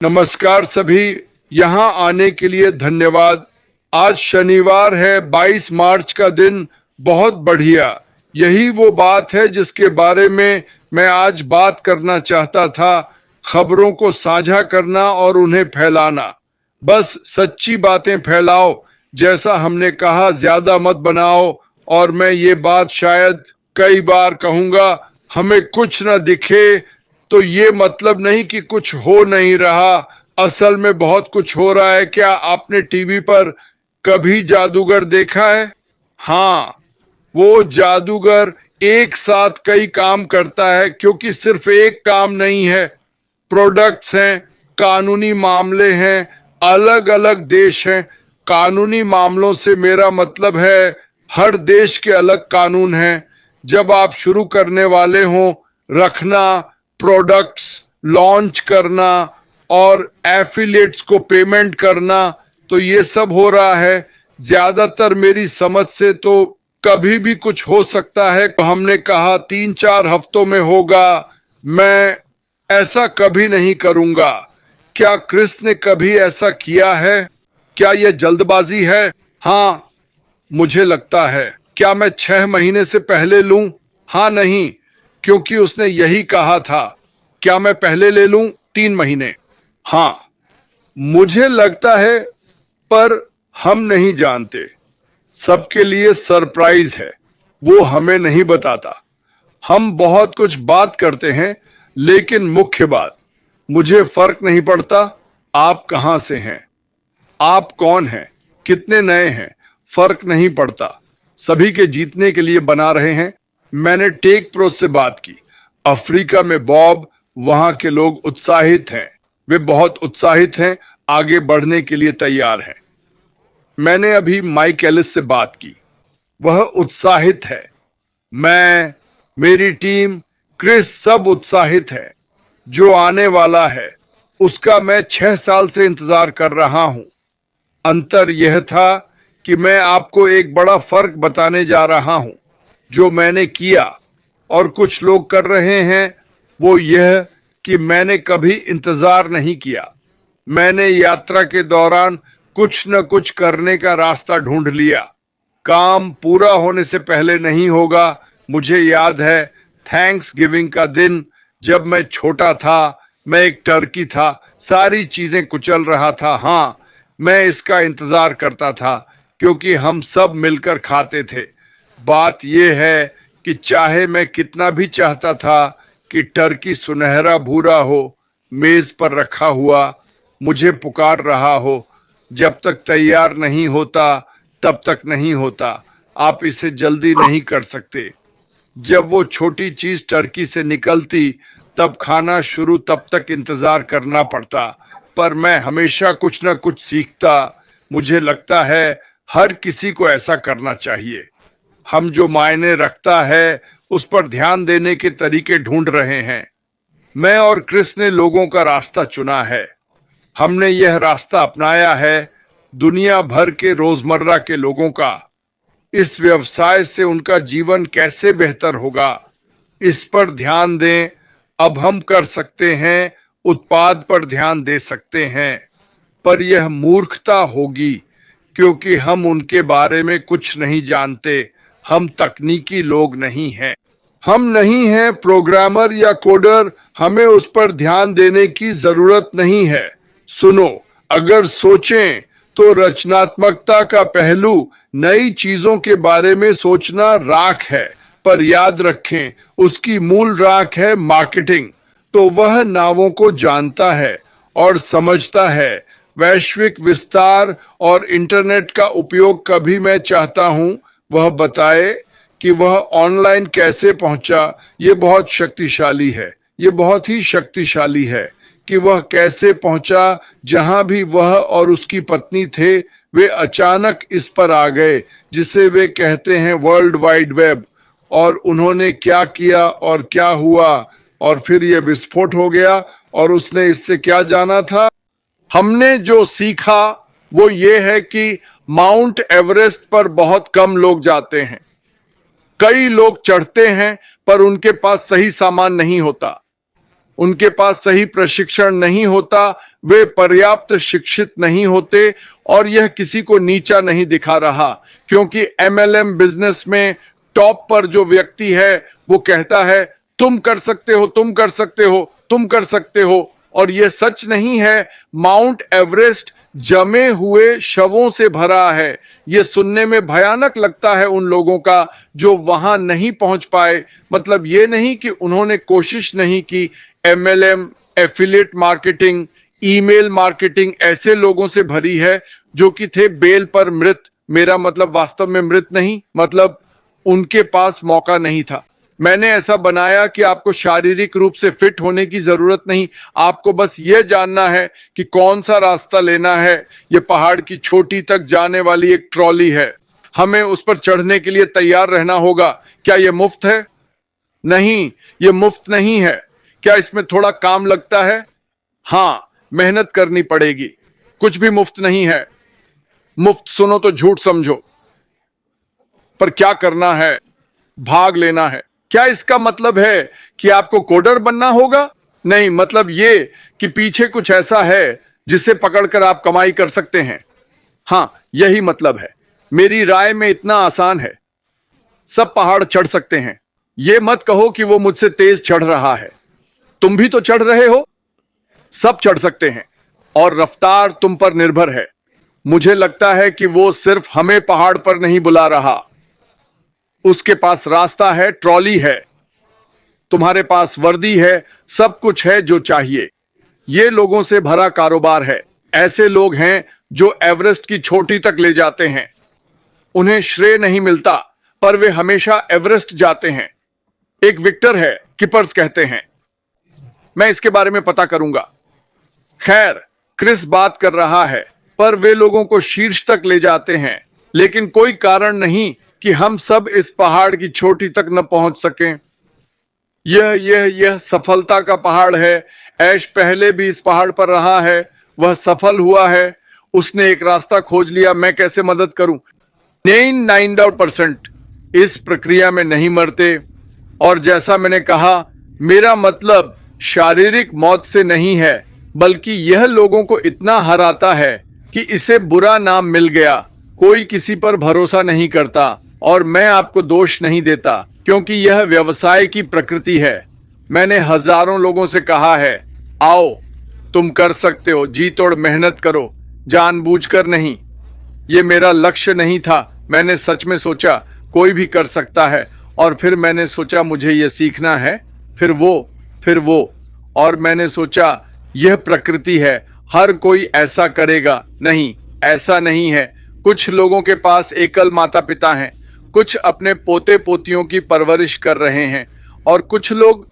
नमस्कार सभी, यहाँ आने के लिए धन्यवाद। आज शनिवार है, 22 मार्च का दिन। बहुत बढ़िया। यही वो बात है जिसके बारे में मैं आज बात करना चाहता था। खबरों को साझा करना और उन्हें फैलाना। बस सच्ची बातें फैलाओ। जैसा हमने कहा, ज्यादा मत बनाओ। और मैं ये बात शायद कई बार कहूंगा, हमें कुछ न दिखे तो ये मतलब नहीं कि कुछ हो नहीं रहा। असल में बहुत कुछ हो रहा है। क्या आपने टीवी पर कभी जादूगर देखा है? हाँ, वो जादूगर एक साथ कई काम करता है, क्योंकि सिर्फ एक काम नहीं है। प्रोडक्ट्स हैं, कानूनी मामले हैं, अलग अलग देश हैं। कानूनी मामलों से मेरा मतलब है हर देश के अलग कानून हैं। जब आप शुरू करने वाले हों, रखना, प्रोडक्ट्स लॉन्च करना और एफिलिएट्स को पेमेंट करना, तो ये सब हो रहा है। ज्यादातर मेरी समझ से तो कभी भी कुछ हो सकता है। हमने कहा 3-4 हफ्तों में होगा। मैं ऐसा कभी नहीं करूंगा। क्या क्रिस ने कभी ऐसा किया है? क्या यह जल्दबाजी है? हाँ, मुझे लगता है। क्या मैं 6 महीने से पहले लूं? हाँ, नहीं, क्योंकि उसने यही कहा था। क्या मैं पहले ले लूं? 3 महीने। हाँ, मुझे लगता है, पर हम नहीं जानते। सबके लिए सरप्राइज है। वो हमें नहीं बताता। हम बहुत कुछ बात करते हैं, लेकिन मुख्य बात, मुझे फर्क नहीं पड़ता आप कहां से हैं, आप कौन हैं, कितने नए हैं, फर्क नहीं पड़ता। सभी के जीतने के लिए बना रहे हैं। मैंने टेक प्रो से बात की। अफ्रीका में बॉब, वहां के लोग उत्साहित हैं। वे बहुत उत्साहित हैं, आगे बढ़ने के लिए तैयार हैं। मैंने अभी माइक एलिस से बात की। वह उत्साहित है। मैं, मेरी टीम, क्रिस, सब उत्साहित है। जो आने वाला है उसका मैं 6 साल से इंतजार कर रहा हूं। अंतर यह था कि मैं आपको एक बड़ा फर्क बताने जा रहा हूं। जो मैंने किया और कुछ लोग कर रहे हैं, वो यह कि मैंने कभी इंतजार नहीं किया। मैंने यात्रा के दौरान कुछ न कुछ करने का रास्ता ढूंढ लिया। काम पूरा होने से पहले नहीं होगा। मुझे याद है थैंक्स गिविंग का दिन, जब मैं छोटा था, मैं एक टर्की था, सारी चीजें कुचल रहा था। हाँ, मैं इसका इंतजार करता था, क्योंकि हम सब मिलकर खाते थे। बात यह है कि चाहे मैं कितना भी चाहता था कि टर्की सुनहरा भूरा हो, मेज पर रखा हुआ, मुझे पुकार रहा हो, जब तक तैयार नहीं होता तब तक नहीं होता। आप इसे जल्दी नहीं कर सकते। जब वो छोटी चीज टर्की से निकलती, तब खाना शुरू, तब तक इंतजार करना पड़ता। पर मैं हमेशा कुछ न कुछ सीखता। मुझे लगता है हर किसी को ऐसा करना चाहिए। हम जो मायने रखता है उस पर ध्यान देने के तरीके ढूंढ रहे हैं। मैं और क्रिस ने लोगों का रास्ता चुना है। हमने यह रास्ता अपनाया है दुनिया भर के रोजमर्रा के लोगों का। इस व्यवसाय से उनका जीवन कैसे बेहतर होगा, इस पर ध्यान दें। अब हम कर सकते हैं, उत्पाद पर ध्यान दे सकते हैं, पर यह मूर्खता होगी, क्योंकि हम उनके बारे में कुछ नहीं जानते। हम तकनीकी लोग नहीं हैं। हम नहीं हैं प्रोग्रामर या कोडर। हमें उस पर ध्यान देने की जरूरत नहीं है। सुनो, अगर सोचें तो रचनात्मकता का पहलू नई चीजों के बारे में सोचना राख है, पर याद रखें उसकी मूल राख है मार्केटिंग। तो वह नावों को जानता है और समझता है। वैश्विक विस्तार और इंटरनेट का उपयोग कभी मैं चाहता हूं वह बताए कि वह ऑनलाइन कैसे पहुंचा। ये बहुत शक्तिशाली है। ये बहुत ही शक्तिशाली है कि वह कैसे पहुंचा। जहां भी वह और उसकी पत्नी थे, वे अचानक इस पर आ गए जिसे वे कहते हैं वर्ल्ड वाइड वेब। और उन्होंने क्या किया और क्या हुआ, और फिर यह विस्फोट हो गया। और उसने इससे क्या जाना था? हमने जो सीखा वो ये है कि माउंट एवरेस्ट पर बहुत कम लोग जाते हैं। कई लोग चढ़ते हैं, पर उनके पास सही सामान नहीं होता। उनके पास सही प्रशिक्षण नहीं होता, वे पर्याप्त शिक्षित नहीं होते। और यह किसी को नीचा नहीं दिखा रहा, क्योंकि एमएलएम बिजनेस में टॉप पर जो व्यक्ति है वो कहता है तुम कर सकते हो, तुम कर सकते हो, तुम कर सकते हो। और यह सच नहीं है। माउंट एवरेस्ट जमे हुए शवों से भरा है। यह सुनने में भयानक लगता है उन लोगों का जो वहां नहीं पहुंच पाए। मतलब यह नहीं कि उन्होंने कोशिश नहीं की। MLM, affiliate marketing, email marketing ऐसे लोगों से भरी है जो कि थे बेल पर मृत। मेरा मतलब वास्तव में मृत नहीं, मतलब उनके पास मौका नहीं था। मैंने ऐसा बनाया कि आपको शारीरिक रूप से फिट होने की जरूरत नहीं, आपको बस यह जानना है कि कौन सा रास्ता लेना है। यह पहाड़ की चोटी तक जाने वाली एक ट्रॉली है, हमें उस पर चढ़ने के लिए तैयार रहना होगा। क्या यह मुफ्त है? नहीं, यह मुफ्त नहीं है। क्या इसमें थोड़ा काम लगता है? हां, मेहनत करनी पड़ेगी। कुछ भी मुफ्त नहीं है। मुफ्त सुनो तो झूठ समझो। पर क्या करना है? भाग लेना है। क्या इसका मतलब है कि आपको कोडर बनना होगा? नहीं, मतलब ये कि पीछे कुछ ऐसा है जिसे पकड़कर आप कमाई कर सकते हैं। हां, यही मतलब है। मेरी राय में इतना आसान है। सब पहाड़ चढ़ सकते हैं। ये मत कहो कि वो मुझसे तेज चढ़ रहा है। तुम भी तो चढ़ रहे हो। सब चढ़ सकते हैं और रफ्तार तुम पर निर्भर है। मुझे लगता है कि वो सिर्फ हमें पहाड़ पर नहीं बुला रहा। उसके पास रास्ता है, ट्रॉली है, तुम्हारे पास वर्दी है, सब कुछ है जो चाहिए। ये लोगों से भरा कारोबार है। ऐसे लोग हैं जो एवरेस्ट की चोटी तक ले जाते हैं। उन्हें श्रेय नहीं मिलता, पर वे हमेशा एवरेस्ट जाते हैं। एक विक्टर है, किपर्स कहते हैं। मैं इसके बारे में पता करूंगा। खैर, क्रिस बात कर रहा है, पर वे लोगों को शीर्ष तक ले जाते हैं। लेकिन कोई कारण नहीं कि हम सब इस पहाड़ की चोटी तक न पहुंच सकें। यह सफलता का पहाड़ है। ऐश पहले भी इस पहाड़ पर रहा है, वह सफल हुआ है। उसने एक रास्ता खोज लिया। मैं कैसे मदद करूं? 99% इस प्रक्रिया में नहीं मरते। और जैसा मैंने कहा, मेरा मतलब शारीरिक मौत से नहीं है, बल्कि यह लोगों को इतना हराता है कि इसे बुरा नाम मिल गया। कोई किसी पर भरोसा नहीं करता, और मैं आपको दोष नहीं देता, क्योंकि यह व्यवसाय की प्रकृति है। मैंने हजारों लोगों से कहा है, आओ, तुम कर सकते हो, जी तोड़ मेहनत करो, जानबूझकर नहीं। यह मेरा लक्ष्य नहीं था। मैंने सच में सोचा कोई भी कर सकता है, और फिर मैंने सोचा मुझे यह सीखना है, फिर वो, और मैंने सोचा यह प्रकृति है, हर कोई ऐसा करेगा। नहीं, ऐसा नहीं है। कुछ लोगों के पास एकल माता पिता हैं, कुछ अपने पोते पोतियों की परवरिश कर रहे हैं, और कुछ लोग,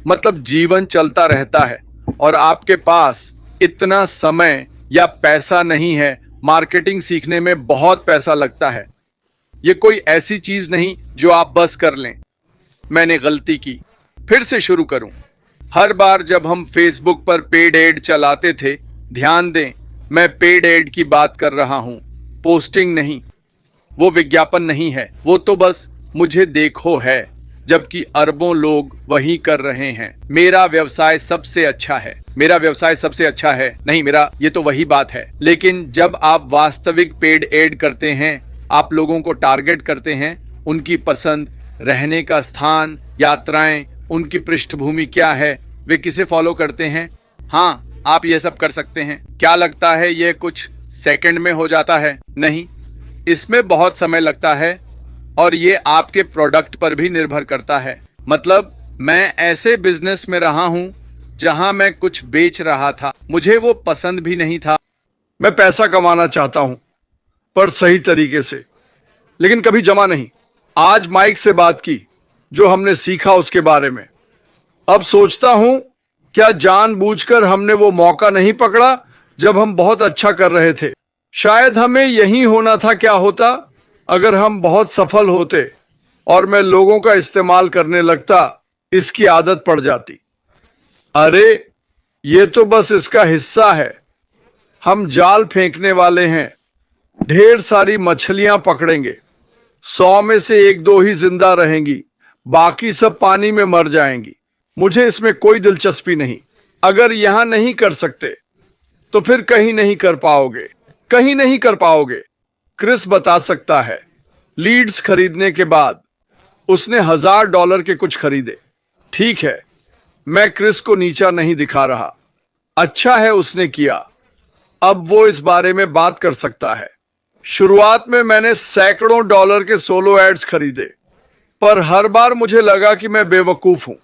मतलब जीवन चलता रहता है, और आपके पास इतना समय या पैसा नहीं है। मार्केटिंग सीखने में बहुत पैसा लगता है। ये कोई ऐसी चीज नहीं जो आप बस कर लें। मैंने गलती की। फिर से शुरू करूं। हर बार जब हम फेसबुक पर पेड एड चलाते थे, ध्यान दें, मैं पेड एड की बात कर रहा हूं, पोस्टिंग नहीं। वो विज्ञापन नहीं है, वो तो बस मुझे देखो है, जबकि अरबों लोग वही कर रहे हैं। मेरा व्यवसाय सबसे अच्छा है, मेरा व्यवसाय सबसे अच्छा है। नहीं, मेरा, ये तो वही बात है। लेकिन जब आप वास्तविक पेड एड करते हैं, आप लोगों को टारगेट करते हैं, उनकी पसंद, रहने का स्थान, यात्राएं, उनकी पृष्ठभूमि क्या है, वे किसे फॉलो करते हैं। हाँ, आप ये सब कर सकते हैं। क्या लगता है यह कुछ सेकंड में हो जाता है? नहीं, इसमें बहुत समय लगता है, और ये आपके प्रोडक्ट पर भी निर्भर करता है। मतलब मैं ऐसे बिजनेस में रहा हूं जहां मैं कुछ बेच रहा था, मुझे वो पसंद भी नहीं था। मैं पैसा कमाना चाहता हूं, पर सही तरीके से, लेकिन कभी जमा नहीं। आज माइक से बात की, जो हमने सीखा उसके बारे में। अब सोचता हूं, क्या जानबूझकर हमने वो मौका नहीं पकड़ा जब हम बहुत अच्छा कर रहे थे? शायद हमें यही होना था। क्या होता अगर हम बहुत सफल होते और मैं लोगों का इस्तेमाल करने लगता? इसकी आदत पड़ जाती। अरे, ये तो बस इसका हिस्सा है। हम जाल फेंकने वाले हैं, ढेर सारी मछलियां पकड़ेंगे, 100 में से 1-2 ही जिंदा रहेंगी, बाकी सब पानी में मर जाएंगी। मुझे इसमें कोई दिलचस्पी नहीं। अगर यहां नहीं कर सकते तो फिर कहीं नहीं कर पाओगे, कहीं नहीं कर पाओगे। क्रिस बता सकता है। लीड्स खरीदने के बाद उसने $1000 के कुछ खरीदे। ठीक है, मैं क्रिस को नीचा नहीं दिखा रहा। अच्छा है उसने किया। अब वो इस बारे में बात कर सकता है। शुरुआत में मैंने सैकड़ों डॉलर के सोलो एड्स खरीदे, पर हर बार मुझे लगा कि मैं बेवकूफ हूं।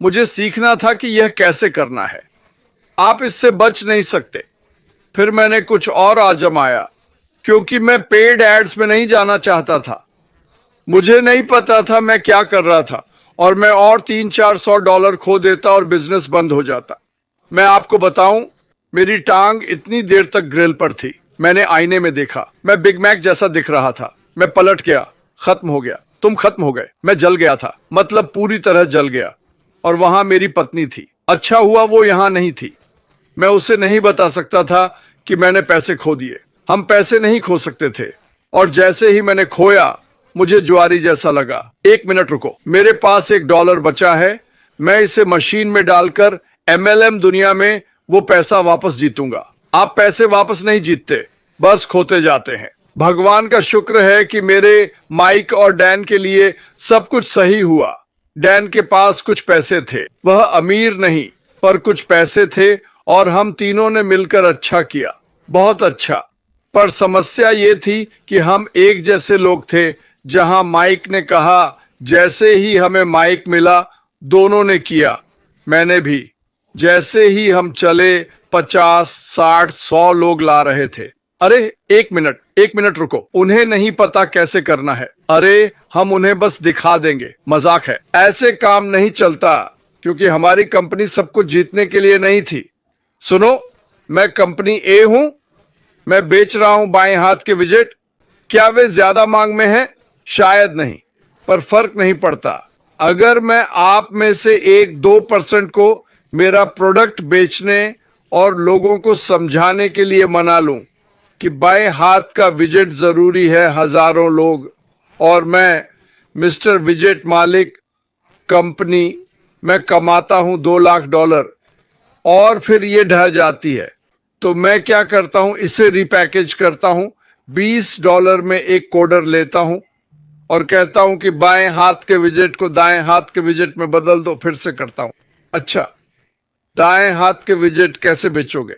मुझे सीखना था कि यह कैसे करना है। आप इससे बच नहीं सकते। फिर मैंने कुछ और आजमाया, क्योंकि मैं पेड एड्स में नहीं जाना चाहता था। मुझे नहीं पता था मैं क्या कर रहा था, और मैं और $300-400 खो देता और बिजनेस बंद हो जाता। मैं आपको बताऊं, मेरी टांग इतनी देर तक ग्रिल पर थी। मैंने आईने में देखा, मैं बिग मैक जैसा दिख रहा था। मैं पलट गया, खत्म हो गया। तुम खत्म हो गए। मैं जल गया था, मतलब पूरी तरह जल गया। और वहां मेरी पत्नी थी। अच्छा हुआ वो यहां नहीं थी। मैं उसे नहीं बता सकता था कि मैंने पैसे खो दिए। हम पैसे नहीं खो सकते थे। और जैसे ही मैंने खोया, मुझे जुआरी जैसा लगा। 1 मिनट रुको, मेरे पास $1 बचा है। मैं इसे मशीन में डालकर MLM दुनिया में वो पैसा वापस जीतूंगा। आप पैसे वापस नहीं जीतते, बस खोते जाते हैं। भगवान का शुक्र है कि मेरे माइक और डैन के लिए सब कुछ सही हुआ। डैन के पास कुछ पैसे थे। वह अमीर नहीं, पर कुछ पैसे थे, और हम तीनों ने मिलकर अच्छा किया, बहुत अच्छा। पर समस्या ये थी कि हम एक जैसे लोग थे। जहां माइक ने कहा, जैसे ही हमें माइक मिला, दोनों ने किया। मैंने भी। जैसे ही हम चले, 50, 60, 100 लोग ला रहे थे। अरे 1 मिनट, 1 मिनट रुको, उन्हें नहीं पता कैसे करना है। अरे हम उन्हें बस दिखा देंगे। मजाक है, ऐसे काम नहीं चलता, क्योंकि हमारी कंपनी सब कुछ जीतने के लिए नहीं थी। सुनो, मैं कंपनी ए हूं। मैं बेच रहा हूं बाएं हाथ के विजेट। क्या वे ज्यादा मांग में हैं? शायद नहीं, पर फर्क नहीं पड़ता। अगर मैं आप में से 1-2% को मेरा प्रोडक्ट बेचने और लोगों को समझाने के लिए मना लूं कि बाएं हाथ का विजेट जरूरी है, हजारों लोग, और मैं मिस्टर विजेट मालिक, कंपनी, मैं कमाता हूं $2 लाख, और फिर ये ढह जाती है, तो मैं क्या करता हूं, इसे रिपैकेज करता हूं। $20 में एक कोडर लेता हूं और कहता हूं कि बाएं हाथ के विजेट को दाएं हाथ के विजेट में बदल दो। फिर से करता हूं। अच्छा, दाएं हाथ के विजेट कैसे बेचोगे?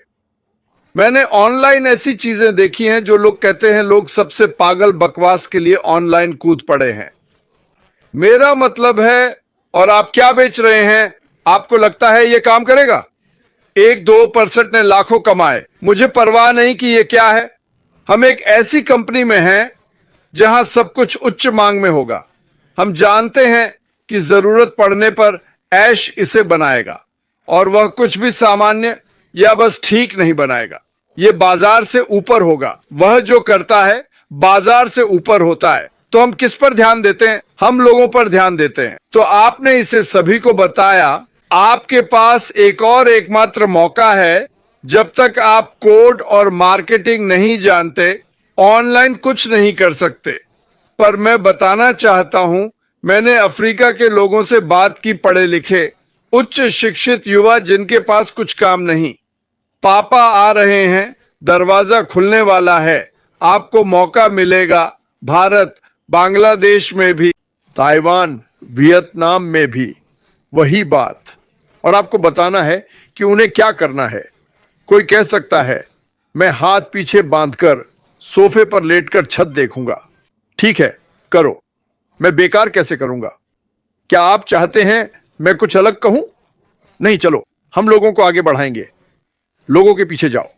मैंने ऑनलाइन ऐसी चीजें देखी हैं जो लोग कहते हैं लोग सबसे पागल बकवास के लिए ऑनलाइन कूद पड़े हैं। मेरा मतलब है, और आप क्या बेच रहे हैं? आपको लगता है यह काम करेगा? 1-2% ने लाखों कमाए। मुझे परवाह नहीं कि यह क्या है। हम एक ऐसी कंपनी में हैं जहां सब कुछ उच्च मांग में होगा। हम जानते हैं कि जरूरत पड़ने पर ऐश इसे बनाएगा, और वह कुछ भी सामान्य या बस ठीक नहीं बनाएगा। यह बाजार से ऊपर होगा। वह जो करता है बाजार से ऊपर होता है। तो हम किस पर ध्यान देते हैं? हम लोगों पर ध्यान देते हैं। तो आपने इसे सभी को बताया। आपके पास एक और एकमात्र मौका है। जब तक आप कोड और मार्केटिंग नहीं जानते, ऑनलाइन कुछ नहीं कर सकते। पर मैं बताना चाहता हूं, मैंने अफ्रीका के लोगों से बात की, पढ़े लिखे, उच्च शिक्षित युवा जिनके पास कुछ काम नहीं। पापा आ रहे हैं, दरवाजा खुलने वाला है, आपको मौका मिलेगा। भारत, बांग्लादेश में भी, ताइवान, वियतनाम में भी वही बात। और आपको बताना है कि उन्हें क्या करना है। कोई कह सकता है, मैं हाथ पीछे बांधकर सोफे पर लेटकर छत देखूंगा। ठीक है, करो। मैं बेकार कैसे करूंगा? क्या आप चाहते हैं मैं कुछ अलग कहूं? नहीं, चलो हम लोगों को आगे बढ़ाएंगे। लोगों के पीछे जाओ।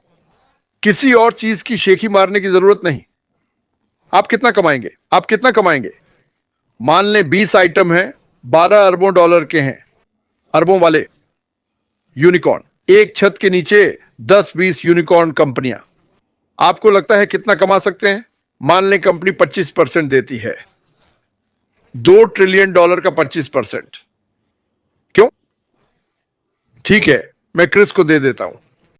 किसी और चीज की शेखी मारने की जरूरत नहीं। आप कितना कमाएंगे? आप कितना कमाएंगे? मान लें 20 आइटम हैं, $12 अरबों के हैं। अरबों वाले यूनिकॉर्न। एक छत के नीचे 10-20 यूनिकॉर्न कंपनियां। आपको लगता है कितना कमा सकते हैं? मान लें कंपनी 25% देती है। $2 ट्रिलियन का 25%। क्यों? ठीक है, मैं क्रिस को दे देता हूं।